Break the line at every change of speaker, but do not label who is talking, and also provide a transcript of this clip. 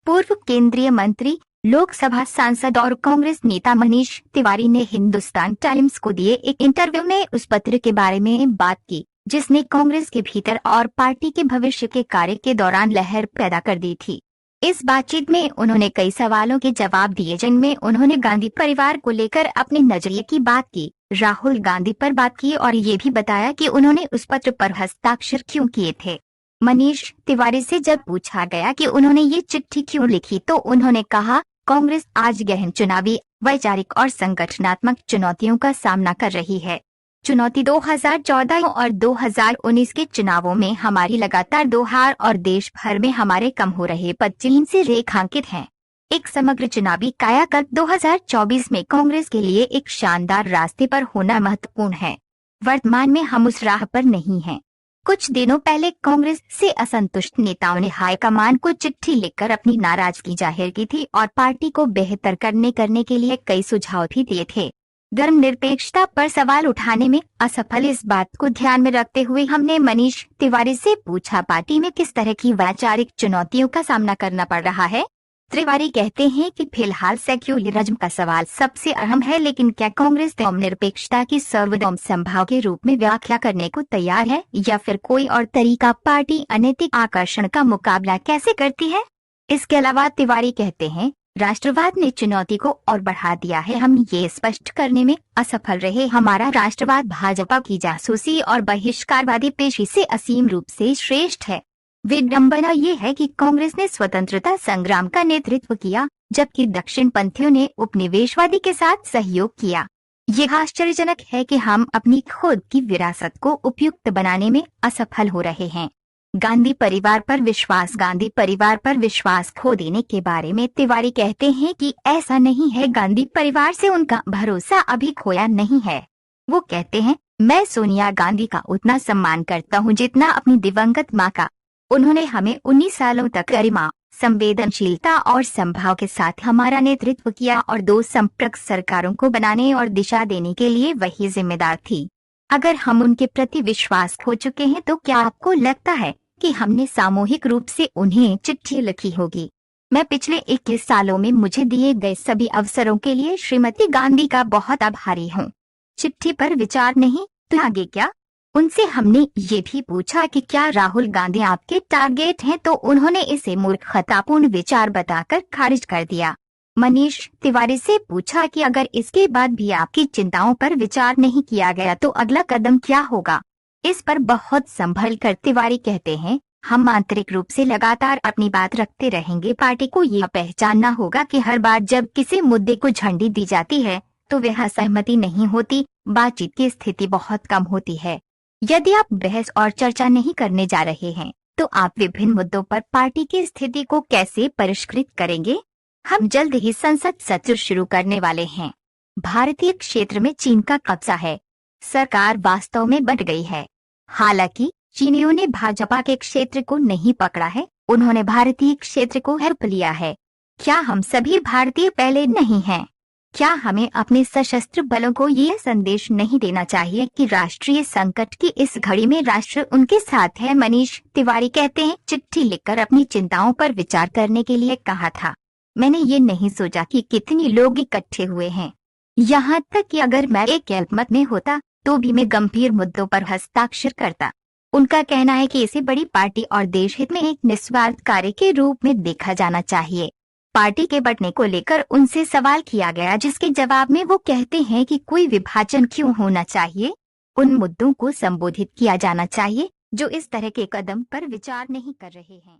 पूर्व केंद्रीय मंत्री, लोकसभा सांसद और कांग्रेस नेता मनीष तिवारी ने हिंदुस्तान टाइम्स को दिए एक इंटरव्यू में उस पत्र के बारे में बात की जिसने कांग्रेस के भीतर और पार्टी के भविष्य के कार्य के दौरान लहर पैदा कर दी थी। इस बातचीत में उन्होंने कई सवालों के जवाब दिए, जिनमें उन्होंने गांधी परिवार को लेकर अपने नजरिए की बात की, राहुल गांधी पर बात की और ये भी बताया कि उन्होंने उस पत्र पर हस्ताक्षर क्यों किए थे। मनीष तिवारी से जब पूछा गया कि उन्होंने ये चिट्ठी क्यों लिखी तो उन्होंने कहा, कांग्रेस आज गहन चुनावी, वैचारिक और संगठनात्मक चुनौतियों का सामना कर रही है। चुनौती 2014 और 2019 के चुनावों में हमारी लगातार 2 हार और देश भर में हमारे कम हो रहे पद चीन से रेखांकित हैं। एक समग्र चुनावी कायाकल्प 2024 में कांग्रेस के लिए एक शानदार रास्ते पर होना महत्वपूर्ण है। वर्तमान में हम उस राह पर नहीं हैं। कुछ दिनों पहले कांग्रेस से असंतुष्ट नेताओं ने हाईकमान को चिट्ठी लिखकर अपनी नाराजगी जाहिर की थी और पार्टी को बेहतर करने के लिए कई सुझाव भी दिए थे। धर्मनिरपेक्षता पर सवाल उठाने में असफल इस बात को ध्यान में रखते हुए हमने मनीष तिवारी से पूछा, पार्टी में किस तरह की वैचारिक चुनौतियों का सामना करना पड़ रहा है। तिवारी कहते हैं कि फिलहाल सेक्युलरिज्म का सवाल सबसे अहम है, लेकिन क्या कांग्रेस धर्मनिरपेक्षता की सर्वोत्तम संभाव के रूप में व्याख्या करने को तैयार है या फिर कोई और तरीका पार्टी अनैतिक आकर्षण का मुकाबला कैसे करती है। इसके अलावा तिवारी कहते हैं, राष्ट्रवाद ने चुनौती को और बढ़ा दिया है। हम ये स्पष्ट करने में असफल रहे, हमारा राष्ट्रवाद भाजपा की जासूसी और बहिष्कारवादी पेशी से असीम रूप से श्रेष्ठ है। विडंबना ये है कि कांग्रेस ने स्वतंत्रता संग्राम का नेतृत्व किया, जबकि दक्षिण पंथियों ने उपनिवेशवादी के साथ सहयोग किया। ये आश्चर्यजनक है कि हम अपनी खुद की विरासत को उपयुक्त बनाने में असफल हो रहे हैं। गांधी परिवार पर विश्वास खो देने के बारे में तिवारी कहते हैं कि ऐसा नहीं है, गांधी परिवार से उनका भरोसा अभी खोया नहीं है। वो कहते हैं, मैं सोनिया गांधी का उतना सम्मान करता हूँ जितना अपनी दिवंगत माँ का। उन्होंने हमें 19 सालों तक गरिमा, संवेदनशीलता और संभाव के साथ हमारा नेतृत्व किया और 2 संप्रक सरकारों को बनाने और दिशा देने के लिए वही जिम्मेदार थी। अगर हम उनके प्रति विश्वास खो चुके हैं तो क्या आपको लगता है कि हमने सामूहिक रूप से उन्हें चिट्ठी लिखी होगी। मैं पिछले 21 सालों में मुझे दिए गए सभी अवसरों के लिए श्रीमती गांधी का बहुत आभारी हूँ। चिट्ठी पर विचार नहीं तो आगे क्या। उनसे हमने ये भी पूछा कि क्या राहुल गांधी आपके टारगेट हैं, तो उन्होंने इसे मूर्खतापूर्ण विचार बताकर खारिज कर दिया। मनीष तिवारी से पूछा कि अगर इसके बाद भी आपकी चिंताओं पर विचार नहीं किया गया तो अगला कदम क्या होगा। इस पर बहुत संभल कर तिवारी कहते हैं, हम आंतरिक रूप से लगातार अपनी बात रखते रहेंगे। पार्टी को यह पहचानना होगा कि हर बार जब किसी मुद्दे को झंडी दी जाती है तो वह सहमति नहीं होती, बातचीत की स्थिति बहुत कम होती है। यदि आप बहस और चर्चा नहीं करने जा रहे हैं तो आप विभिन्न मुद्दों पर पार्टी की स्थिति को कैसे परिष्कृत करेंगे। हम जल्द ही संसद सत्र शुरू करने वाले हैं। भारतीय क्षेत्र में चीन का कब्जा है। सरकार वास्तव में बंट गई है। हालांकि चीनियों ने भाजपा के क्षेत्र को नहीं पकड़ा है, उन्होंने भारतीय क्षेत्र को हड़प लिया है। क्या हम सभी भारतीय पहले नहीं हैं? क्या हमें अपने सशस्त्र बलों को ये संदेश नहीं देना चाहिए कि राष्ट्रीय संकट की इस घड़ी में राष्ट्र उनके साथ है। मनीष तिवारी कहते हैं, चिट्ठी लिखकर अपनी चिंताओं पर विचार करने के लिए कहा था। मैंने ये नहीं सोचा कि कितने लोग इकट्ठे हुए हैं। यहाँ तक कि अगर मैं एक अल्पमत में होता तो भी मैं गंभीर मुद्दों पर हस्ताक्षर करता। उनका कहना है कि इसे बड़ी पार्टी और देश हित में एक निस्वार्थ कार्य के रूप में देखा जाना चाहिए। पार्टी के बंटने को लेकर उनसे सवाल किया गया, जिसके जवाब में वो कहते हैं कि कोई विभाजन क्यों होना चाहिए। उन मुद्दों को संबोधित किया जाना चाहिए जो इस तरह के कदम पर विचार नहीं कर रहे हैं।